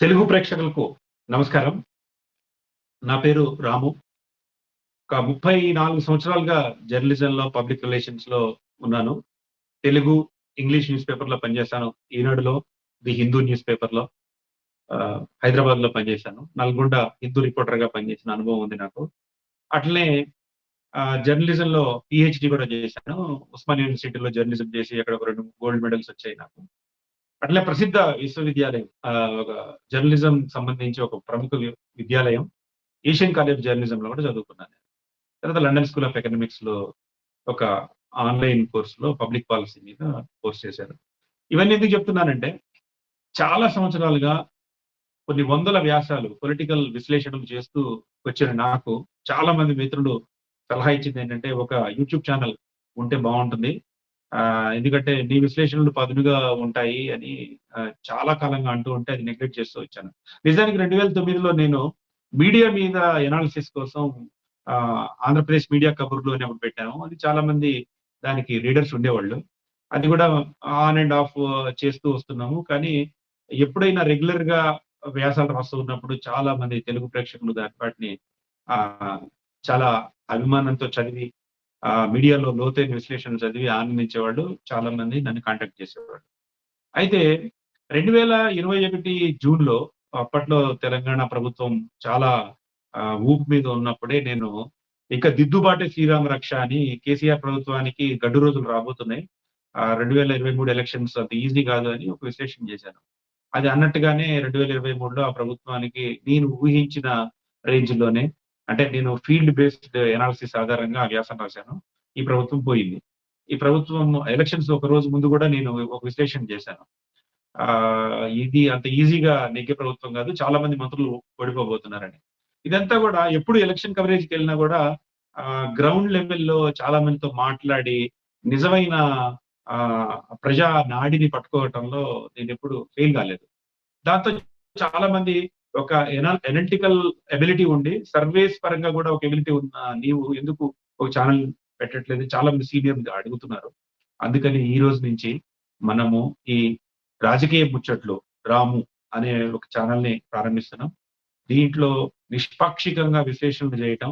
తెలుగు ప్రేక్షకులకు నమస్కారం. నా పేరు రాము. ఒక 34 సంవత్సరాలుగా జర్నలిజంలో, పబ్లిక్ రిలేషన్స్‌లో ఉన్నాను. తెలుగు, ఇంగ్లీష్ న్యూస్ పేపర్‌లో పనిచేశాను. ఈనాడులో, ది హిందూ న్యూస్ పేపర్‌లో హైదరాబాద్‌లో పనిచేశాను. నల్గొండ హిందూ రిపోర్టర్‌గా పనిచేసిన అనుభవం ఉంది నాకు. అట్లనే జర్నలిజంలో పీహెచ్‌డీ కూడా చేశాను. ఉస్మానియా యూనివర్సిటీలో జర్నలిజం చేసి అక్కడ ఒక 2 గోల్డ్ మెడల్స్ వచ్చాయి నాకు. అట్లే ప్రసిద్ధ విశ్వవిద్యాలయం ఒక జర్నలిజం సంబంధించి ఒక ప్రముఖ విద్యాలయం ఏషియన్ కాలేజ్ ఆఫ్ జర్నలిజంలో కూడా చదువుకున్నాను. తర్వాత లండన్ స్కూల్ ఆఫ్ ఎకనామిక్స్‌లో ఒక ఆన్‌లైన్ కోర్స్‌లో పబ్లిక్ పాలసీ మీద కోర్స్ చేశాను. ఇవన్నీ ఎందుకు చెప్తున్నానంటే, చాలా సంవత్సరాలుగా కొన్ని వందల వ్యాసాలు, పొలిటికల్ విశ్లేషణలు చేస్తూ వచ్చిన నాకు చాలా మంది మిత్రులు సలహా ఇచ్చిందేంటంటే, ఒక యూట్యూబ్ ఛానెల్ ఉంటే బావుంటుంది. ఎందుకంటే నీ విశ్లేషణలు పదునుగా ఉంటాయి అని చాలా కాలంగా అంటూ ఉంటే అది నెగ్లెక్ట్ చేస్తూ వచ్చాను. నిజానికి 2009లో నేను మీడియా మీద ఎనాలిసిస్ కోసం ఆంధ్రప్రదేశ్ మీడియా కబుర్లు అని ఒకటి పెట్టాను. అది చాలా మంది దానికి రీడర్స్ ఉండేవాళ్ళు. అది కూడా ఆన్ అండ్ ఆఫ్ చేస్తూ వస్తున్నాము. కానీ ఎప్పుడైనా రెగ్యులర్‌గా వ్యాసాలు రాస్తూ ఉన్నప్పుడు చాలా మంది తెలుగు ప్రేక్షకులు వాటిని ఆహ్, చాలా అభిమానంతో చదివి మీడియాలో లోతైన విశ్లేషణలు చదివి ఆనందించేవాళ్ళు. చాలా మంది నన్ను కాంటాక్ట్ చేసేవాళ్ళు. అయితే 2021 జూన్‌లో అప్పట్లో తెలంగాణ ప్రభుత్వం చాలా ఊపు మీద ఉన్నప్పుడే నేను ఇక దిద్దుబాటే శ్రీరామ రక్ష అని కేసీఆర్ ప్రభుత్వానికి గడ్డు రోజులు రాబోతున్నాయి. 2023 ఎలక్షన్స్ అంత ఈజీ కాదు అని ఒక విశ్లేషణ చేశాను. అది అన్నట్టుగానే 2023లో ఆ ప్రభుత్వానికి నేను ఊహించిన రేంజ్‌లోనే అంటే నేను ఫీల్డ్ బేస్డ్ అనాలిసిస్ ఆధారంగా ఆ వ్యాసం రాశాను. ఈ ప్రభుత్వం పోయింది. ఈ ప్రభుత్వం ఎలక్షన్స్ ఒక రోజు ముందు కూడా నేను ఒక విశ్లేషణ చేశాను. ఇది అంత ఈజీగా నెగ్గే ప్రభుత్వం కాదు. చాలా మంది మంత్రులు ఓడిపోబోతున్నారని. ఇదంతా కూడా ఎప్పుడు ఎలక్షన్ కవరేజ్‌కెళ్ళినా కూడా గ్రౌండ్ లెవెల్‌లో చాలా మందితో మాట్లాడి నిజమైన ఆహ్, ప్రజా నాడిని పట్టుకోవటంలో నేనెప్పుడు ఫెయిల్ కాలేదు. దాంతో చాలా మంది ఒక ఎనలిటికల్ ఎబిలిటీ ఉండి, సర్వేస్ పరంగా కూడా ఒక ఎబిలిటీ ఉన్న నీవు ఎందుకు ఒక ఛానెల్ పెట్టట్లేదు? చాలా మంది సీనియర్‌లు అడుగుతున్నారు. అందుకని ఈ రోజు నుంచి మనము ఈ రాజకీయ ముచ్చట్లు 'రాము' అనే ఒక ఛానెల్‌ని ప్రారంభిస్తున్నాం. దీంట్లో నిష్పాక్షికంగా విశ్లేషణలు చేయటం,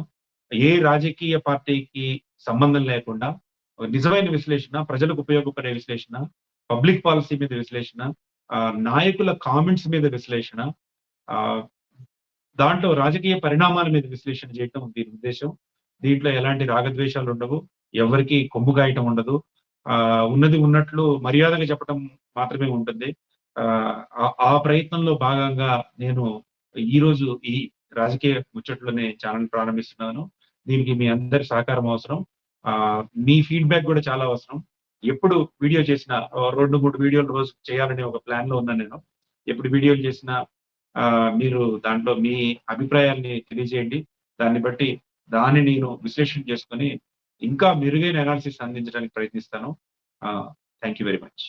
ఏ రాజకీయ పార్టీకి సంబంధం లేకుండా నిజమైన విశ్లేషణ, ప్రజలకు ఉపయోగపడే విశ్లేషణ, పబ్లిక్ పాలసీ మీద విశ్లేషణ, నాయకుల కామెంట్స్ మీద విశ్లేషణ, ఆహ్, దాంట్లో రాజకీయ పరిణామాల మీద విశ్లేషణ చేయటం దీని ఉద్దేశ్యం. దీంట్లో ఎలాంటి రాగద్వేషాలుండవు. ఎవరికీ కొమ్ము గాయటం ఉండదు. ఉన్నది ఉన్నట్లు మర్యాదగా చెప్పటం మాత్రమే ఉంటుంది. ఆ ప్రయత్నంలో భాగంగా నేను ఈరోజు ఈ రాజకీయ ముచ్చట్లనే ఛానెల్ ప్రారంభిస్తున్నాను. దీనికి మీ అందరి సహకారం అవసరం. మీ ఫీడ్‌బ్యాక్ గూడా చాలా అవసరం. ఎప్పుడు వీడియో చేసినా 2, 3 వీడియోలు రోజుకి చేయాలనే ఒక ప్లాన్‌లో ఉన్నాను నేను. ఎప్పుడు వీడియోలు చేసినా మీరు దాంట్లో మీ అభిప్రాయాల్ని తెలియజేయండి. దాన్ని బట్టి దాన్ని నేను విశ్లేషణ చేసుకొని ఇంకా మెరుగైన అనాలిసిస్ అందించడానికి ప్రయత్నిస్తాను. Thank you very much.